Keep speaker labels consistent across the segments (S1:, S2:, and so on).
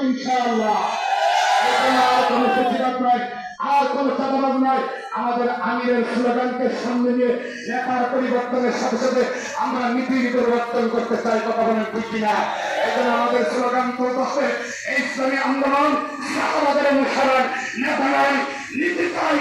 S1: ইনশাআল্লাহ। আর কোনো প্রতিবাদ নয়, আর কোনো চাঁদাবাজ নয়। আমাদের আমিরের স্লোগানকে সামনে নিয়ে নেতার পরিবর্তনের সাথে সাথে আমরা নীতির পরিবর্তন করতে চাই। কথা বলেন ঠিক কিনা? এখন আমাদের স্লোগান তুলতে হবে ইসলামী আন্দোলন আমাদের অনুসরণ, নেতা নয় নীতি চাই।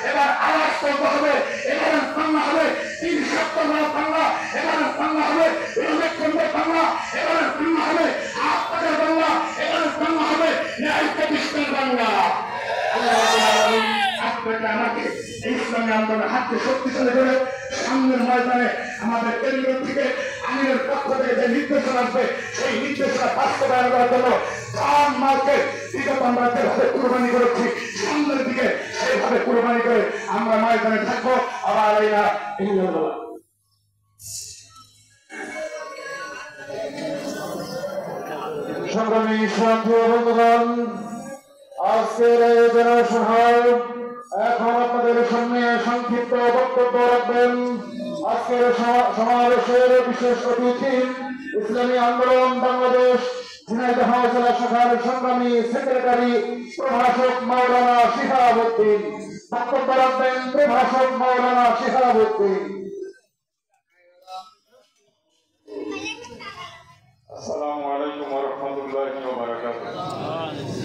S1: এবার আওয়াজ করতে হবে, এবার বাংলা হবে 3 সপ্তাহ বাংলা, এবার বাংলা হবে রবীন্দ্র বাংলা, এবার বাংলা হবে আপনাদের বাংলা, এবার বাংলা হবে ন্যায় প্রতিষ্ঠান বাংলা। আপনাকে আমাকে ইসলামী আন্দোলনের হাতকে শক্তিশালী করে সামনের ময়দানে আমাদের কেন্দ্র থেকে আমিরের পক্ষ থেকে যে নির্দেশনা আসবে সেই নির্দেশনা বাস্তবায়ন করার জন্য প্রাণ মালকে বিগত আমরা যেভাবে কুরবানি করেছি সামনের দিকে সেইভাবে কুরবানি করে আমরা ময়দানে থাকবো। আবার সংগ্রামী সাথী বন্ধুগণ, আজকের আয়োজনা সভায় এখন আপনাদের সামনে সংক্ষিপ্ত বক্তব্য রাখবেন আজকের সমাবেশের বিশেষ অতিথি ইসলামী আন্দোলন বাংলাদেশ ঝিনাইদহ জেলা শাখার সংগ্রামী সেক্রেটারি প্রভাষক মাওলানা শিহাবুদ্দিন। বক্তব্য রাখবেন প্রভাষক মাওলানা শিহাবুদ্দিন।
S2: আসসালামু আলাইকুম ওয়া রাহমাতুল্লাহি ওয়া বারাকাতুহু।